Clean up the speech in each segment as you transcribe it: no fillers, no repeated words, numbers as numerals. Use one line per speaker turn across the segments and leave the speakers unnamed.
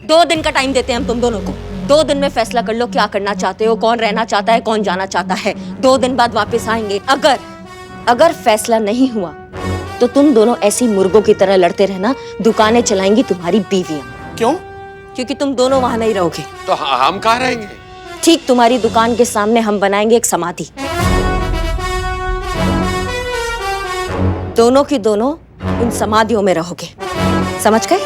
2 दिन का टाइम देते हैं हम तुम दोनों को। 2 दिन में फैसला कर लो क्या करना चाहते हो, कौन रहना चाहता है, कौन जाना चाहता है। 2 दिन बाद वापस आएंगे। अगर फैसला नहीं हुआ तो तुम दोनों ऐसी मुर्गों की तरह लड़ते रहना, दुकानें चलाएंगी तुम्हारी बीवियां।
क्यों?
क्योंकि तुम दोनों वहां नहीं रहोगे।
तो हम कहाँ रहेंगे?
ठीक तुम्हारी दुकान के सामने हम बनाएंगे एक समाधि। दोनों की दोनों उन समाधियों में रहोगे, समझ गए?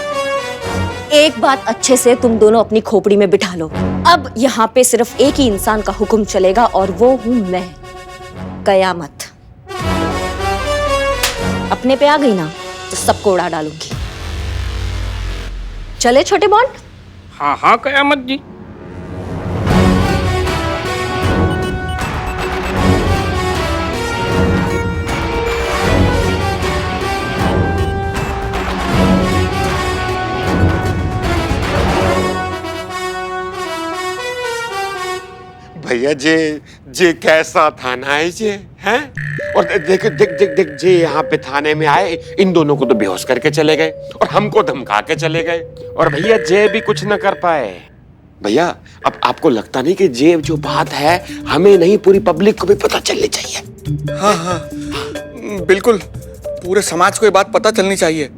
एक बात अच्छे से तुम दोनों अपनी खोपड़ी में बिठा लो। अब यहाँ पे सिर्फ एक ही इंसान का हुक्म चलेगा और वो हूं मैं, कयामत। अपने पे आ गई ना तो सबको उड़ा डालूंगी। चले छोटे बॉन्ड?
हाँ हाँ कयामत जी।
भैया जे कैसा थाना है जे, हैं? और देख देख देख देख जे यहाँ पे थाने में आए, इन दोनों को तो बेहोश करके चले गए और हमको धमका के चले गए। और भैया जे भी कुछ न कर पाए। भैया अब आपको लगता नहीं कि जे जो बात है हमें नहीं पूरी पब्लिक को भी पता चलनी चाहिए?
हाँ हाँ बिल्कुल, पूरे समाज को ये बात पता चलनी चाहिए।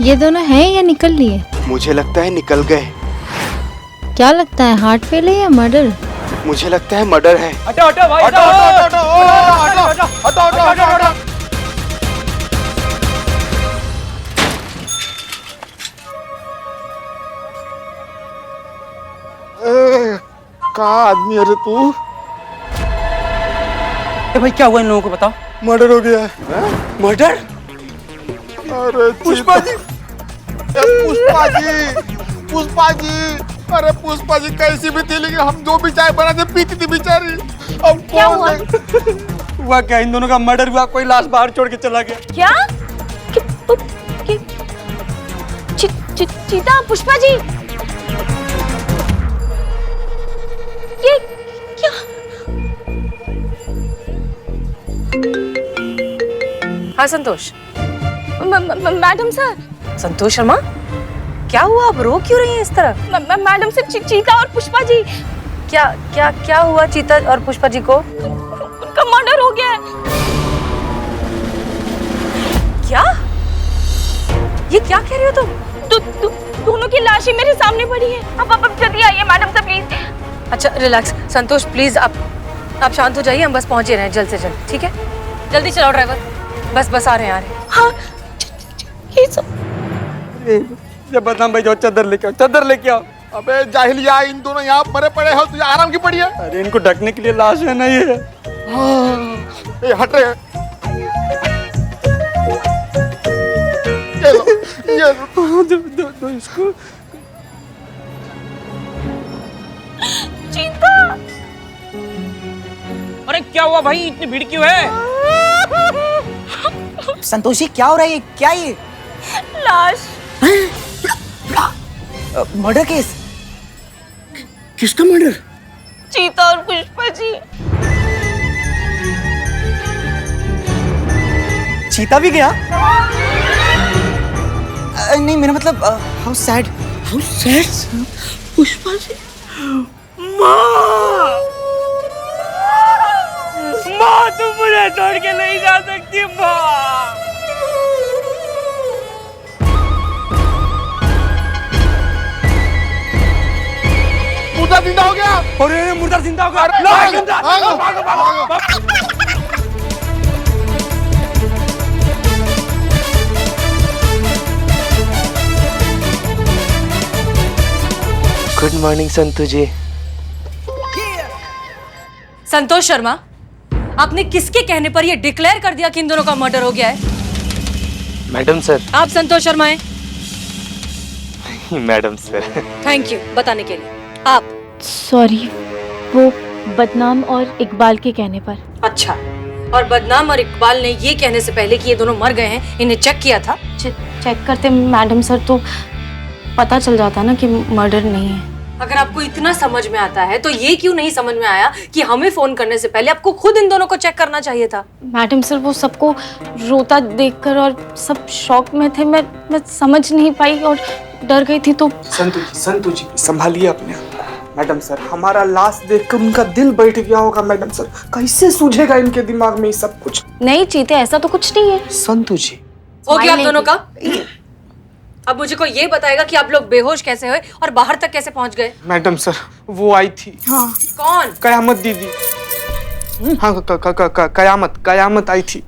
ये दोनों हैं या निकल लिए?
मुझे लगता है निकल गए।
क्या लगता है, हार्ट फेल है या मर्डर?
मुझे लगता है मर्डर है।
हटो हटो भाई,
हटो हटो हटो हटो हटो हटो हटो।
का आदमी अरे तू?
भाई क्या हुआ इन लोगों को बताओ।
मर्डर हो गया है।
मर्डर?
अरे
पुष्पा जी, पुष्पा जी, पुष्पा जी, अरे पुष्पा जी कैसी भी थी, लेकिन हम जो भी चाय बनाते पीती थी बेचारी। अब
क्या हुआ?
हुआ क्या, इन दोनों का मर्डर हुआ, कोई लाश बाहर छोड़ के चला गया।
क्या? चीता, पुष्पा जी, ये क्या?
हाँ संतोष।
Madam sir.
संतोष शर्मा, क्या हुआ, आप रो क्यों रही हैं इस तरह?
मैडम सर, चीता और पुष्पा जी।
क्या क्या क्या हुआ चीता और पुष्पा जी को?
उनका मर्डर हो गया है।
क्या? ये क्या कह रही हो तुम?
दोनों की लाशें मेरे सामने पड़ी है। अब जल्दी आइए मैडम सर प्लीज।
अच्छा रिलैक्स संतोष, प्लीज आप शांत हो जाइए, हम बस पहुंचे रहे हैं जल्द से जल्द, ठीक है? जल्दी चलाओ ड्राइवर, बस आ रहे हैं।
हाँ ये सब
जब बदनाम भाई जाओ, चादर लेके आओ, चादर लेके आओ।
अबे जाहिलिया, इन दोनों यहाँ मरे पड़े हो, तुझे आराम की पड़ी है।
अरे इनको ढकने के लिए लाश है ना ये।
ए, हट रहे। ये लो।
दो इसको।
चीता।
अरे क्या हुआ भाई, इतनी भीड़ क्यों है?
संतोषी क्या हो रहा है, क्या ये?
लाश।
Murder case?
किसका मर्डर?
चीता और पुष्पा जी।
चीता भी गया? नहीं मेरा मतलब how sad.
How sad? Pushpa ji?
माँ तुम मुझे छोड़ के नहीं जा सकती माँ।
मुर्दा जिंदा हो गया।
अरे मुर्दा जिंदा हो गया।
गुड मॉर्निंग संतू जी।
संतोष शर्मा, आपने किसके कहने पर यह डिक्लेयर कर दिया कि इन दोनों का मर्डर हो गया है?
Madam sir.
आप संतोष शर्मा हैं?
Madam sir.
थैंक यू बताने के लिए। आप?
सॉरी, वो बदनाम और इकबाल के कहने पर।
अच्छा, और बदनाम और इकबाल ने ये कहने से पहले कि ये दोनों मर गए हैं, इन्हें चेक किया था?
चेक करते मैडम सर तो पता चल जाता ना कि मर्डर नहीं है।
अगर आपको इतना समझ में आता है तो ये क्यों नहीं समझ में आया कि हमें फोन करने से पहले आपको खुद इन दोनों को चेक करना चाहिए था।
मैडम सर, वो सबको रोता देखकर और सब शॉक में थे, मैं समझ नहीं पाई और डर गई थी। तो
संतु जी संभालिए अपने आप। मैडम सर, हमारा लाश देखकर उनका दिल बैठ गया होगा। मैडम सर, कैसे सूझेगा इनके दिमाग में ये सब कुछ?
नहीं चीते, ऐसा तो कुछ नहीं है।
संतु जी,
हो गया आप दोनों का? अब मुझे को ये बताएगा कि आप लोग बेहोश कैसे हुए और बाहर तक कैसे पहुंच गए?
मैडम सर, वो आई थी।
हाँ।
कौन? कयामत दीदी। हाँ, कयामत आई थी।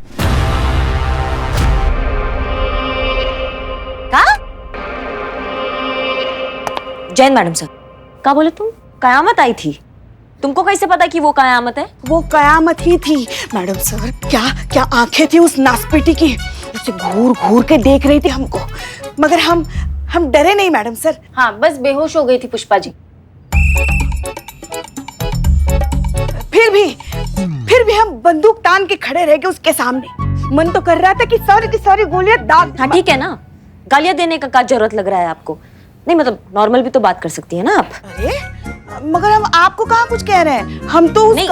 जैन मैडम सर, क्या बोले तुम? कयामत आई थी? तुमको कैसे पता कि वो कयामत है?
वो कयामत ही थी मैडम सर। क्या क्या आंखें थी उस नासपेटी की, उसे घूर घूर के देख रही थी हमको, मगर हम डरे नहीं मैडम सर।
हाँ, बस बेहोश हो गई थी पुष्पा जी।
फिर भी हम बंदूक तान के खड़े रह गए उसके सामने। मन तो कर रहा था कि सारी की सारी गोलियां दाग।
हाँ ठीक है ना, गालियां देने का क्या जरूरत लग रहा है आपको? नहीं मतलब नॉर्मल भी तो बात कर सकती है ना आप।
अरे मगर हम आपको कहाँ कुछ कह रहे हैं, हम तो
नहीं,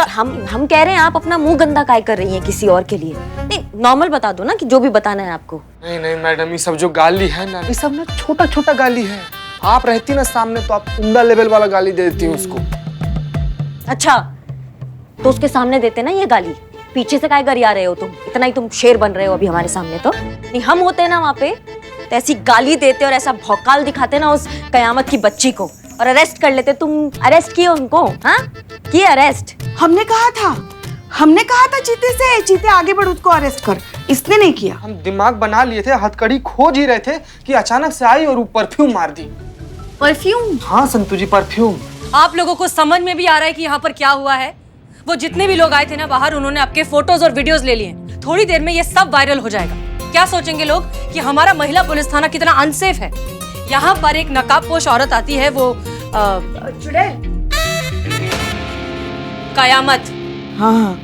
हम कह रहे हैं आप अपना मुंह गंदा काय कर रही हैं किसी और के लिए। नहीं, नॉर्मल बता दो ना कि जो भी बताना है आपको।
नहीं मैडम, ये सब जो गाली है ना, ये सब ना छोटा छोटा गाली है। आप रहती ना सामने तो आप उम्दा लेवल वाला गाली दे देती उसको।
अच्छा, तो उसके सामने देते ना ये गाली, पीछे से काय गरिया रहे हो तुम? इतना ही तुम शेर बन रहे हो अभी हमारे सामने। तो नहीं, हम होते ना वहाँ पे तो ऐसी गाली देते और ऐसा भौकाल दिखाते ना उस कयामत की बच्ची को और अरेस्ट कर लेते। तुम अरेस्ट किए उनको? हाँ किए अरेस्ट?
हमने कहा था चीते आगे बढ़, उसको अरेस्ट कर। इसने नहीं किया।
हम दिमाग बना लिए थे, हथकड़ी खोज ही रहे थे कि अचानक से आई और वो परफ्यूम मार दी।
परफ्यूम?
हाँ संतु जी, परफ्यूम।
आप लोगों को समझ में भी आ रहा है कि यहाँ पर क्या हुआ है? वो जितने भी लोग आए थे ना बाहर, उन्होंने आपके फोटोज और वीडियोस ले लिए। थोड़ी देर में ये सब वायरल हो जाएगा। क्या सोचेंगे लोग कि हमारा महिला पुलिस थाना कितना अनसेफ है। यहाँ पर एक नकाबपोश औरत आती है, वो कयामत।
हाँ।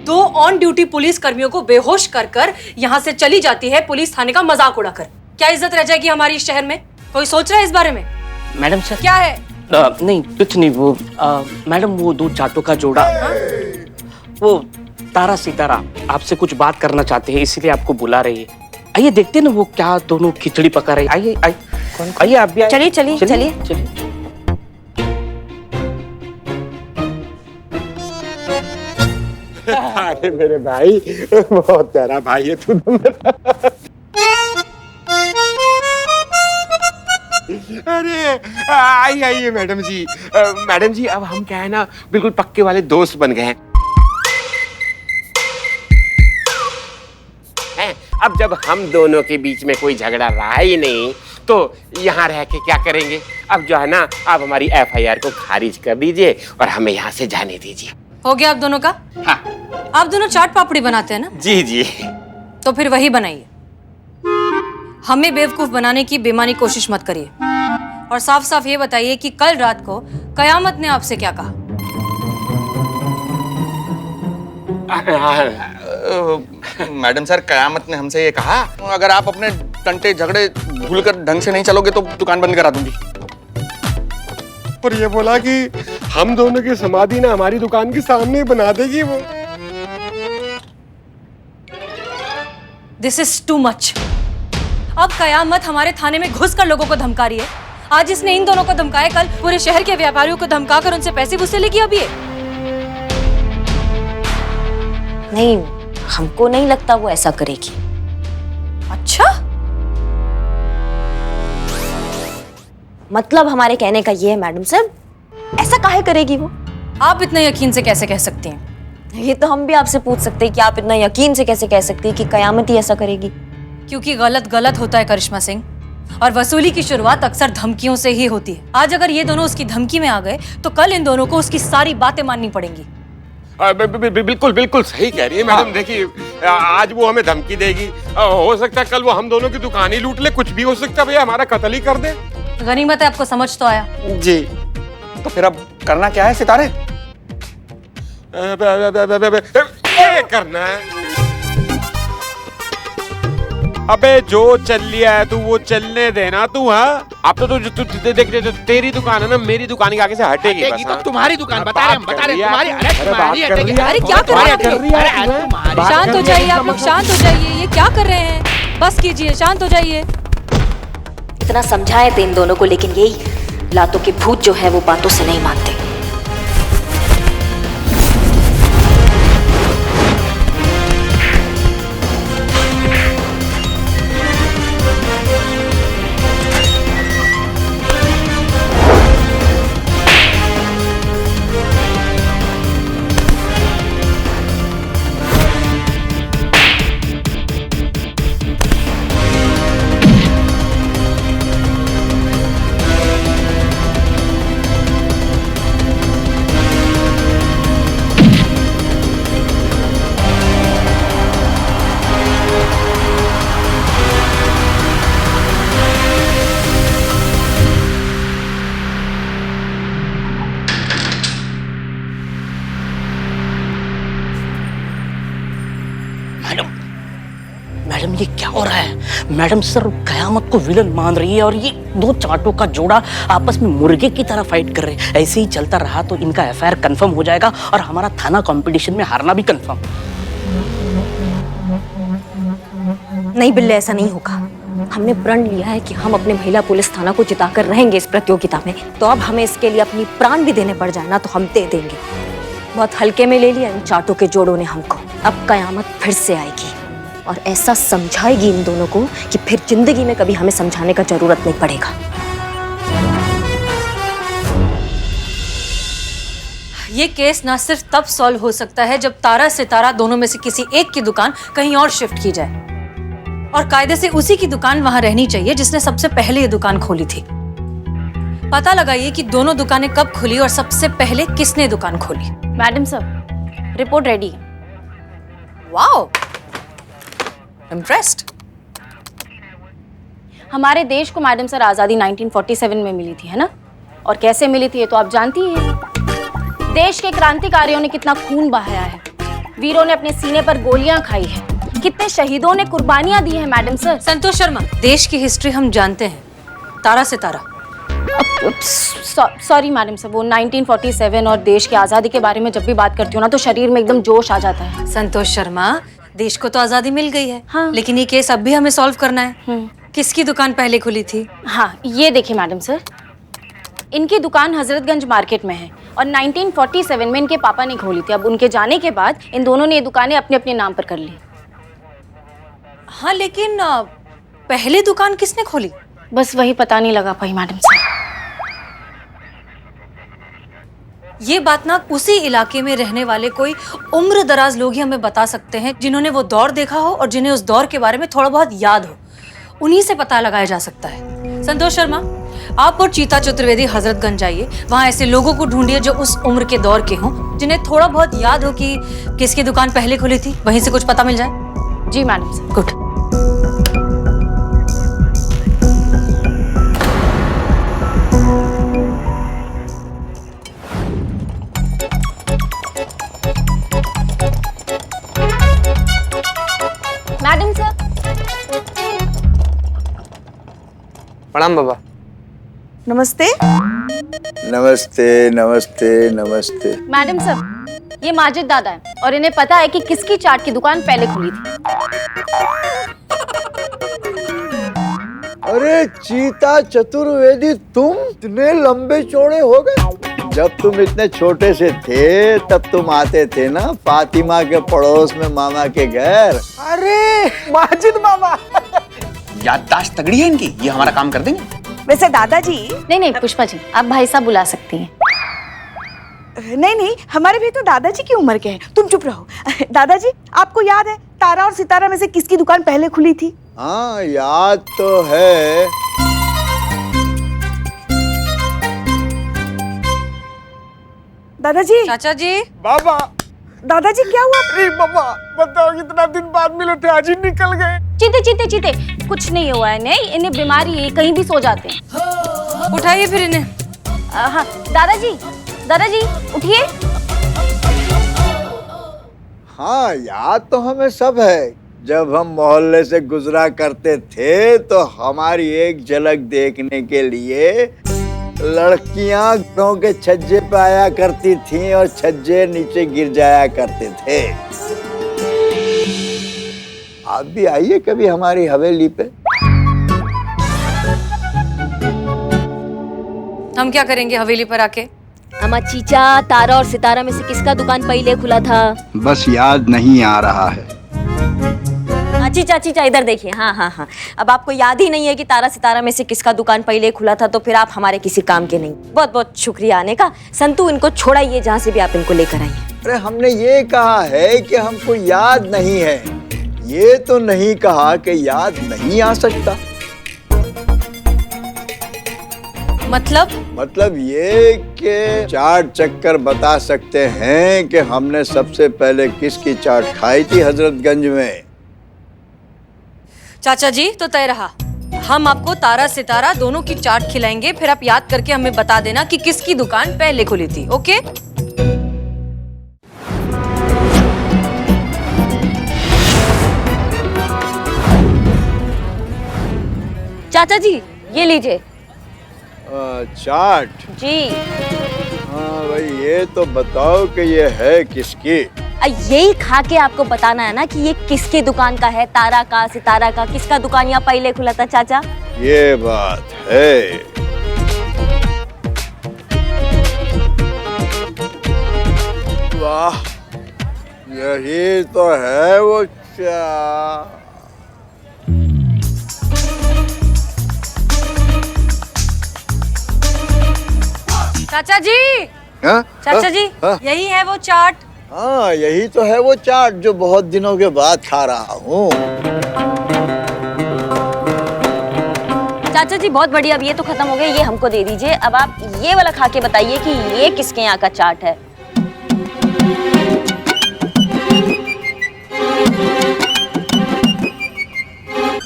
दो ऑन ड्यूटी पुलिस कर्मियों को बेहोश कर यहाँ से चली जाती है पुलिस थाने का मजाक उड़ाकर। क्या इज्जत रह जाएगी हमारी इस शहर में? कोई सोच रहा है इस बारे में?
मैडम सर,
क्या है?
नहीं कुछ नहीं। वो मैडम, वो दो चाटों का जोड़ा, वो तारा सितारा आपसे कुछ बात करना चाहते हैं, इसीलिए आपको बुला रही है। आइए देखते हैं ना वो क्या दोनों खिचड़ी पका रहे। आइए आइए आप भी।
चलिए।
अरे मेरे भाई, बहुत प्यारा भाई है तू तो मेरा। अरे आइए मैडम जी। मैडम जी, अब हम क्या है ना, बिल्कुल पक्के वाले दोस्त बन गए हैं। अब जब हम दोनों के बीच में कोई झगड़ा रहा ही नहीं तो यहाँ रह के क्या करेंगे? अब जो है ना, आप हमारी FIR को खारिज कर दीजिए और हमें यहाँ से जाने दीजिए।
हो गया आप दोनों का?
हाँ।
आप दोनों चाट पापड़ी बनाते हैं ना?
जी।
तो फिर वही बनाइए। हमें बेवकूफ बनाने की बेमानी कोशिश मत करिए और साफ साफ ये बताइए कि कल रात को कयामत ने आपसे क्या कहा?
मैडम सर, कयामत ने हमसे ये कहा, अगर आप अपने टंटे झगड़े भूलकर ढंग से नहीं चलोगे तो दुकान बंद करा दूंगी।
और ये बोला कि हम दोनों की समाधि ना हमारी दुकान के सामने बना देगी वो।
This is too much. अब कयामत हमारे थाने में घुसकर लोगों को धमका रही है। आज इसने इन दोनों को धमकाया, कल पूरे शहर के व्यापारियों को धमकाकर उनसे पैसे वसूलेगी। अब ये
नहीं, हमको नहीं लगता वो ऐसा करेगी।
अच्छा,
मतलब हमारे कहने का ये है मैडम साहब, ऐसा काहे करेगी वो?
आप इतना यकीन से कैसे कह सकती हैं?
ये तो हम भी आपसे पूछ सकते हैं कि आप इतना यकीन से कैसे कह सकती हैं कि कयामत ही ऐसा करेगी?
क्योंकि गलत होता है करिश्मा सिंह, और वसूली की शुरुआत अक्सर धमकियों से ही होती है। आज अगर ये दोनों उसकी धमकी में आ गए तो कल इन दोनों को उसकी सारी बातें माननी पड़ेंगी।
बिल्कुल सही कह रही है मैडम। देखिए, आज वो हमें धमकी देगी, हो सकता है कल वो हम दोनों की दुकान ही लूट ले, कुछ भी हो सकता है। भैया हमारा कत्ल ही कर दे।
गनीमत है आपको समझ तो आया।
जी, तो फिर अब करना क्या है सितारे?
ये करना है। अबे जो चल लिया है तू वो चलने देना तू। हाँ अब तो तू देख तेरी दुकान है ना, मेरी दुकान के आगे से हटेगी बस।
तो तुम्हारी दुकान बता रहे हम, बता रहे तुम्हारी। अरे तुम्हारी हटेगी।
अरे क्या कर रहे हैं आप लोग? शांत हो जाइए आप लोग, शांत हो जाइए। ये क्या कर रहे हैं? बस कीजिए, शांत हो जाइए।
इतना समझाए थे इन दोनों को, लेकिन यही लातों के भूत जो है वो बातों से नहीं मानते।
मैडम ये क्या हो रहा है? मैडम सर कयामत को विलन मान रही है और ये दो चाटों का जोड़ा आपस में मुर्गे की तरह फाइट कर रहे हैं। ऐसे ही चलता रहा तो इनका एफआईआर कंफर्म हो जाएगा और हमारा थाना कंपटीशन में हारना भी कंफर्म।
नहीं बिल्ले, ऐसा नहीं होगा। हमने प्रण लिया है कि हम अपने महिला पुलिस थाना को जिताकर रहेंगे इस प्रतियोगिता में, तो अब हमें इसके लिए अपनी प्राण भी देने पड़ जाए ना तो हम दे देंगे। बहुत हल्के में ले लिया इन चाटों के जोड़ों ने हमको। अब कयामत फिर से आएगी और ऐसा समझाएगी इन दोनों को कि फिर जिंदगी में कभी हमें समझाने का जरूरत नहीं पड़ेगा।
ये केस ना सिर्फ तब सॉल्व हो सकता है जब तारा सितारा दोनों में से किसी एक की दुकान कहीं और शिफ्ट की जाए, और कायदे से उसी की दुकान वहां रहनी चाहिए जिसने सबसे पहले ये दुकान खोली थी। पता लगाइए कि दोनों दुकानें कब खुली और सबसे पहले किसने दुकान खोली।
मैडम सर, रिपोर्ट रेडी है।
Wow, impressed.
हमारे देश को मैडम सर आज़ादी 1947 में मिली थी, है ना? और कैसे मिली थी ये तो आप जानती ही हैं। देश के क्रांतिकारियों ने कितना खून बहाया है, वीरों ने अपने सीने पर गोलियां खाई है, कितने शहीदों ने कुर्बानियां दी है मैडम सर।
संतोष शर्मा, देश की हिस्ट्री हम जानते हैं। तारा सितारा।
सॉरी मैडम सर, वो 1947 और देश की आज़ादी के बारे में जब भी बात करती हूँ ना तो शरीर में एकदम जोश आ जाता है।
संतोष शर्मा, देश को तो आजादी मिल गई है,
हाँ।
लेकिन ये केस अब भी हमें सॉल्व करना है। किसकी दुकान पहले खुली थी?
हाँ, ये देखिए मैडम सर, इनकी दुकान हजरतगंज मार्केट में है और 1947 में इनके पापा ने खोली थी। अब उनके जाने के बाद इन दोनों ने ये दुकानें अपने अपने नाम पर कर ली।
हाँ, लेकिन पहले दुकान किसने खोली?
बस वही पता नहीं लगा पाई मैडम सर।
ये बात ना उसी इलाके में रहने वाले कोई उम्र दराज लोग ही हमें बता सकते हैं, जिन्होंने वो दौर देखा हो और जिन्हें उस दौर के बारे में थोड़ा बहुत याद हो। उन्हीं से पता लगाया जा सकता है। संतोष शर्मा, आप और चीता चतुर्वेदी हजरतगंज जाइए, वहाँ ऐसे लोगों को ढूंढिए जो उस उम्र के दौर के हों, जिन्हें थोड़ा बहुत याद हो कि किसकी दुकान पहले खुली थी, वहीं से कुछ पता मिल जाए।
जी madam sir.
Good.
Madam sir.
प्रणाम बाबा।
नमस्ते।
नमस्ते नमस्ते नमस्ते।
मैडम सर, ये माजिद दादा है और इन्हें पता है कि किसकी चाट की दुकान पहले खुली थी।
अरे चीता चतुर्वेदी, तुम इतने लंबे चौड़े हो गए। जब तुम इतने छोटे से थे तब तुम आते थे ना फातिमा के पड़ोस में मामा के घर।
अरे माजिद मामा,
याददाश्त तगड़ी है इनकी, ये हमारा काम कर देंगे।
वैसे दादाजी।
नहीं पुष्पा जी, आप भाई साहब बुला सकती हैं।
नहीं, हमारे भी तो दादाजी की उम्र के हैं। तुम चुप रहो। दादाजी, आपको याद है तारा और सितारा में से किसकी दुकान पहले खुली थी?
हाँ याद तो है।
दादाजी।
चाचा जी।
बाबा।
दादाजी क्या हुआ?
अरे बाबा, बताओ कितना दिन बाद मिले थे, आज ही निकल गए।
चीते, कुछ नहीं हुआ है, नहीं इन्हें बीमारी है, कहीं भी सो जाते हैं।
उठाइए फिर इन्हें।
हाँ, दादाजी उठिए।
हाँ याद तो हमें सब है, जब हम मोहल्ले से गुजरा करते थे तो हमारी एक झलक देखने के लिए लड़कियां घरों के छज्जे पे आया करती थीं और छज्जे नीचे गिर जाया करते थे। आप भी आइए कभी हमारी हवेली पे।
हम क्या करेंगे हवेली पर आके?
अम्मा चीचा, तारा और सितारा में से किसका दुकान पहले खुला था?
बस याद नहीं आ रहा है।
चीचा चीचा इधर देखिए। हाँ हाँ हाँ, अब आपको याद ही नहीं है कि तारा सितारा में से किसका दुकान पहले खुला था, तो फिर आप हमारे किसी काम के नहीं। बहुत बहुत शुक्रिया आने का। संतू, इनको छोड़ाइए, जहाँ से भी आप इनको लेकर आइए।
अरे हमने ये कहा है कि हमको याद नहीं है, ये तो नहीं कहा कि याद नहीं आ सकता। मतलब ये कि चाट चक्कर बता सकते हैं कि हमने सबसे पहले किसकी चाट खाई थी हजरतगंज में।
चाचा जी तो तय रहा, हम आपको तारा सितारा दोनों की चाट खिलाएंगे, फिर आप याद करके हमें बता देना कि किसकी दुकान पहले खुली थी। ओके?
चाचा जी ये लीजिए।
चाट?
जी।
हाँ भाई, ये तो बताओ कि ये है किसकी।
यही खा के आपको बताना है ना कि ये किसकी दुकान का है, तारा का, सितारा का, किसका दुकान यहाँ पहले खुला था चाचा?
ये बात है। वाह, यही तो है वो
चाचा जी।
हाँ?
चाचा जी,
हाँ?
यही है वो चाट।
हाँ, यही तो है वो चाट जो बहुत दिनों के बाद खा रहा हूँ।
चाचा जी बहुत बढ़िया, अब ये तो खत्म हो गया, ये हमको दे दीजिए। अब आप ये वाला खा के बताइए कि ये किसके यहाँ का चाट है।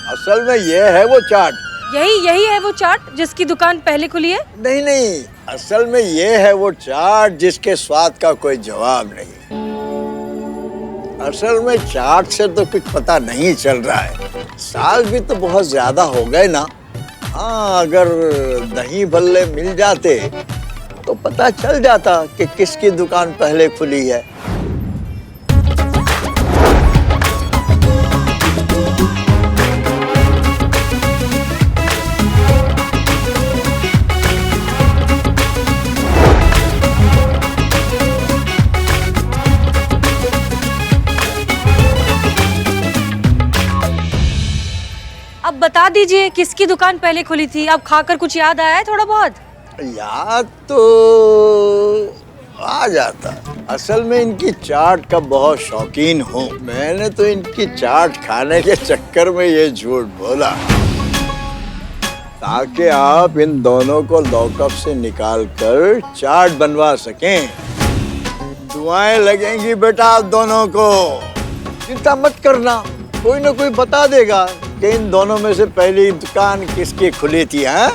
असल में ये है वो चाट।
यही है वो चाट जिसकी दुकान पहले खुली है?
नहीं नहीं, असल में ये है वो चाट जिसके स्वाद का कोई जवाब नहीं। असल में चाट से तो कुछ पता नहीं चल रहा है, साल भी तो बहुत ज्यादा हो गए ना। हाँ, अगर दही भल्ले मिल जाते तो पता चल जाता कि किसकी दुकान पहले खुली है।
अब बता दीजिए किसकी दुकान पहले खुली थी। अब खाकर कुछ याद आया है थोड़ा बहुत?
याद तो आ जाता। असल में इनकी चाट का बहुत शौकीन हूँ। मैंने तो इनकी चाट खाने के चक्कर में ये झूठ बोला ताकि आप इन दोनों को लॉकअप से निकालकर चाट बनवा सकें। दुआएं लगेंगी बेटा आप दोनों को, चिंता मत करना, कोई ना कोई बता देगा कि इन दोनों में से पहली दुकान किसकी खुली थी। हाँ,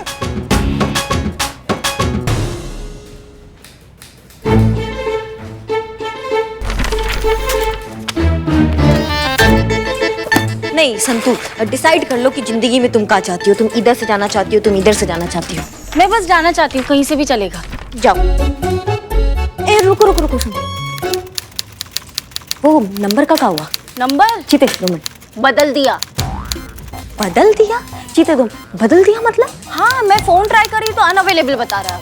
नहीं संतू, डिसाइड कर लो कि जिंदगी में तुम क्या चाहती हो। तुम इधर से जाना चाहती हो, तुम इधर से जाना चाहती हो?
मैं बस जाना चाहती हूँ, कहीं से भी चलेगा।
जाओ। ए रुको रुको रुको, सुनो, वो नंबर का क्या हुआ?
नंबर
चीते नंबर
बदल दिया।
बदल दिया? चीते तुम बदल दिया मतलब?
हाँ, मैं फोन ट्राई कर रही तो अनअवेलेबल बता रहा है।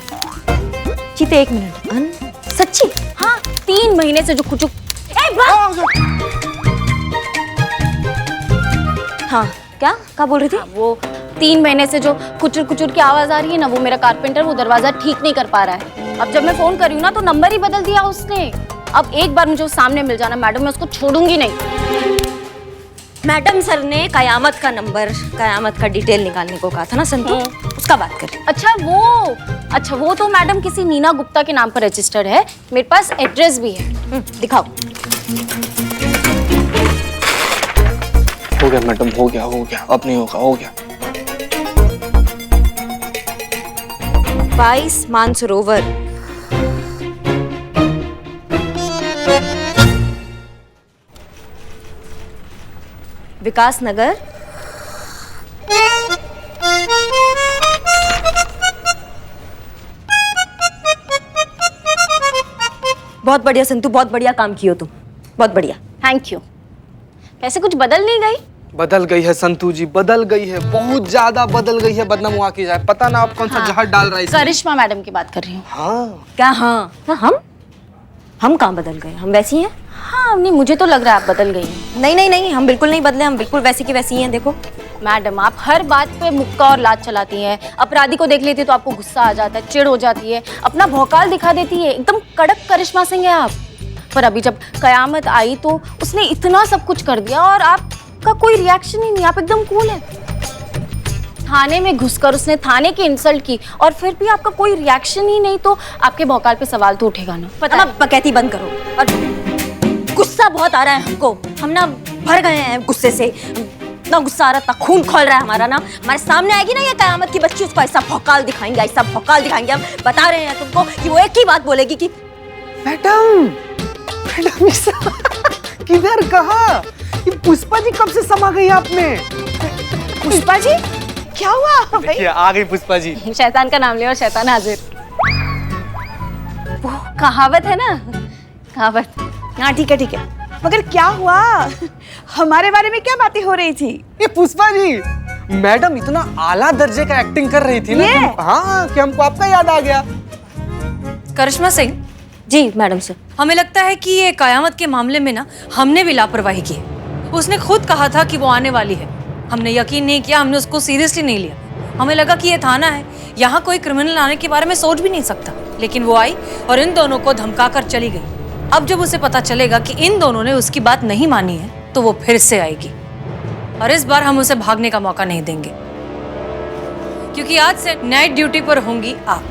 चीते एक मिनट, सच्ची?
हाँ, 3 महीने से जो कुछ
हाँ, क्या बोल रही थी?
वो 3 महीने से जो कुचुर कुचुर की आवाज आ रही है ना, वो मेरा कारपेंटर वो दरवाजा ठीक नहीं कर पा रहा है। अब जब मैं फोन कर रही हूँ ना तो नंबर ही बदल दिया उसने। अब एक बार मुझे सामने मिल जाना मैडम, मैं उसको छोड़ूंगी नहीं।
मैडम सर ने कयामत का नंबर, कयामत का डिटेल निकालने को कहा था ना संतू, उसका बात कर रही।
अच्छा वो तो मैडम किसी नीना गुप्ता के नाम पर रजिस्टर्ड है। मेरे पास एड्रेस भी है।
दिखाओ।
हो गया मैडम, हो गया, अब नहीं होगा, हो गया।
22 मानसरोवर। विकास नगर। बहुत बढ़िया संतू, बहुत बढ़िया काम कियो तुम, बहुत बढ़िया।
Thank you. वैसे कुछ बदल नहीं गई?
बदल गई है संतू जी, बदल गई है, बहुत ज्यादा बदल गई है। बदनाम हुआ की जाए, पता ना आप कौन सा जहर डाल रहे हैं।
करिश्मा मैडम की बात कर रही हूँ।
हाँ
क्या? हाँ, हम कहाँ बदल गए? हम वैसी हैं।
हाँ नहीं, मुझे तो लग रहा है आप बदल गई हैं।
नहीं, हम बिल्कुल नहीं बदले, हम बिल्कुल वैसी की वैसी हैं। देखो
मैडम, आप हर बात पे मुक्का और लात चलाती हैं। अपराधी को देख लेती है तो आपको गुस्सा आ जाता है, चिढ़ हो जाती है, अपना भौकाल दिखा देती है। एकदम कड़क करिश्मा सिंह है आप। पर अभी जब कयामत आई तो उसने इतना सब कुछ कर दिया और आपका कोई रिएक्शन ही नहीं, आप एकदम कूल है। थाने में घुसकर उसने थाने की इंसल्ट की और फिर भी आपका कोई रिएक्शन ही नहीं, तो आपके भौकाल पे सवाल तो उठेगा ना।
पता ना, बकैती बंद करो। और गुस्सा बहुत आ रहा है हमको, हम ना भर गए हैं गुस्से से। इतना गुस्सा आ रहा था, खून खोल रहा है हमारा ना। हमारे सामने आएगी ना ये कयामत की बच्ची, उसको ऐसा भौकाल दिखाएंगे, ऐसा भौकाल दिखाएंगे। हम बता रहे हैं तुमको कि वो एक ही बात बोलेगी कि
मैडम किधर, कहाँ? ये पुष्पा जी कब से समा गई आप में?
पुष्पा जी, क्या हुआ भाई?
आ गई पुष्पा जी।
शैतान का नाम लिया और शैतान हाजिर। वो कहावत है ना, कहावत।
हाँ ठीक है, मगर क्या हुआ? हमारे बारे में क्या बातें हो रही थी?
ये पुष्पा जी, मैडम इतना आला दर्जे का एक्टिंग कर रही थी ना हाँ, कि हमको आपका याद आ गया।
करिश्मा सिंह
जी मैडम सर,
हमें लगता है कि ये कयामत के मामले में ना हमने भी लापरवाही की है। उसने खुद कहा था कि वो आने वाली है, हमने यकीन नहीं किया, हमने उसको सीरियसली नहीं लिया। हमें लगा कि ये थाना है, यहाँ कोई क्रिमिनल आने के बारे में सोच भी नहीं सकता। लेकिन वो आई और इन दोनों को धमका कर चली गई। अब जब उसे पता चलेगा कि इन दोनों ने उसकी बात नहीं मानी है तो वो फिर से आएगी, और इस बार हम उसे भागने का मौका नहीं देंगे, क्योंकि आज से नाइट ड्यूटी पर होंगी आप।